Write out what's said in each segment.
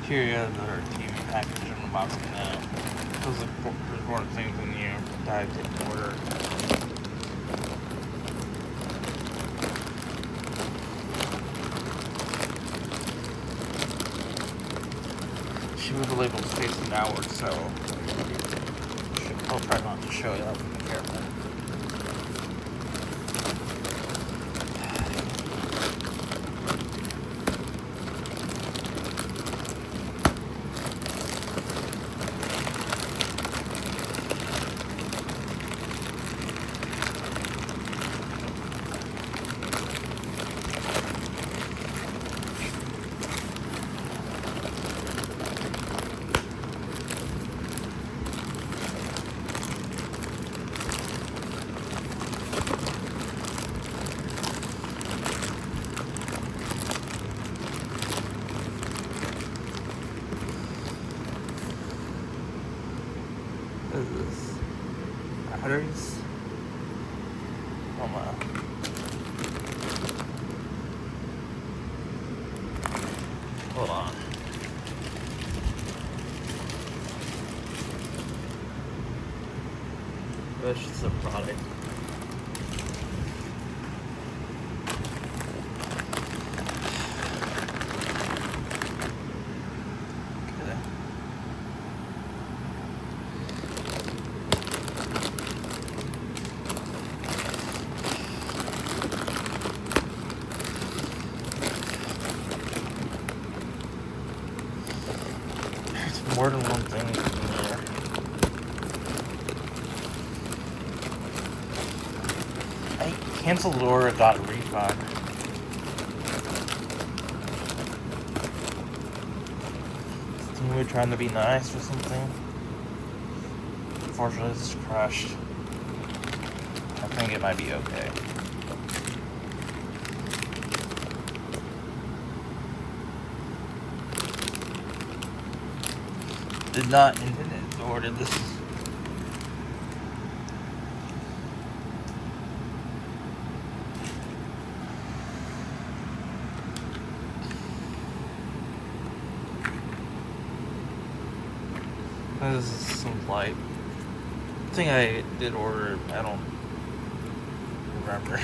Here you have their TV package in the box now. Those are important things when you dive in order. She moved the labels facing outward, so I'll try not to show you up in the camera. What is this? Batteries? Oh my. Hold on. That's just a product. More than one thing in here. I canceled the order, got a refund. Is Temu trying to be nice or something? Unfortunately, it's crashed. I think it might be okay. Did not intend to order this. This is some light. I think I did order. I don't remember.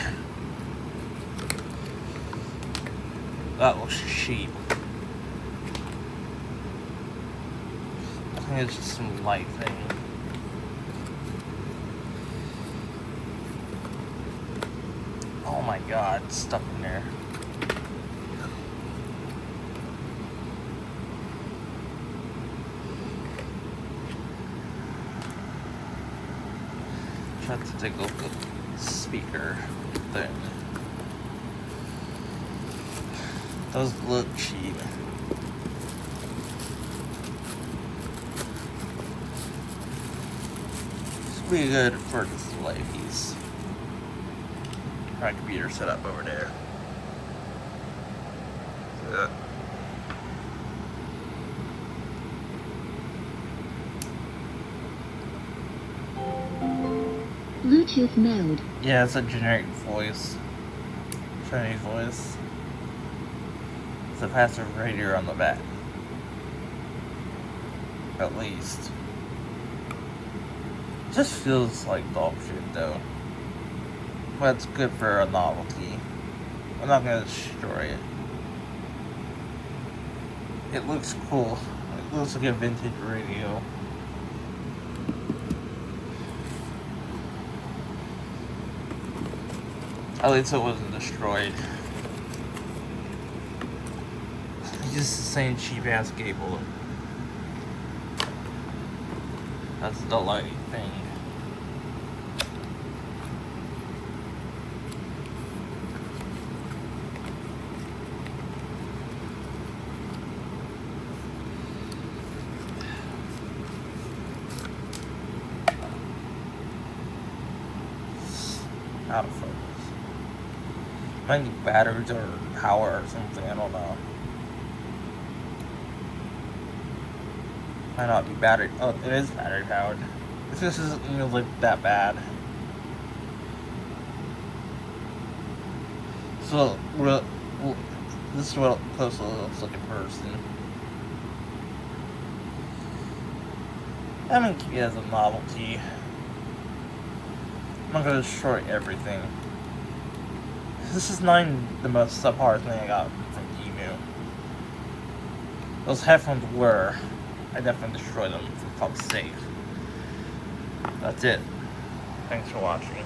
That looks cheap. I think it's just some light thing. Oh my god, it's stuck in there. Try to take a look at the speaker thing. Those look cheap. Pretty good for display piece. My computer set up over there. Yeah. Bluetooth mode. Yeah, it's a generic voice. Chinese voice. It's a passive radio on the back. At least. Just feels like dog shit though. But it's good for a novelty. I'm not gonna destroy it. It looks cool. It looks like a vintage radio. At least it wasn't destroyed. It's just the same cheap ass cable. That's the light thing. Out of focus. Might need batteries or power or something, I don't know. Might not be battery. Oh, it is battery powered. This isn't even like that bad. So, this is what it closely looks like in person. I'm gonna keep it as a novelty. I'm not gonna destroy everything. This is not even the most subpar thing I got from Temu. Those headphones were. I definitely destroyed them for fuck's sake. That's it. Thanks for watching.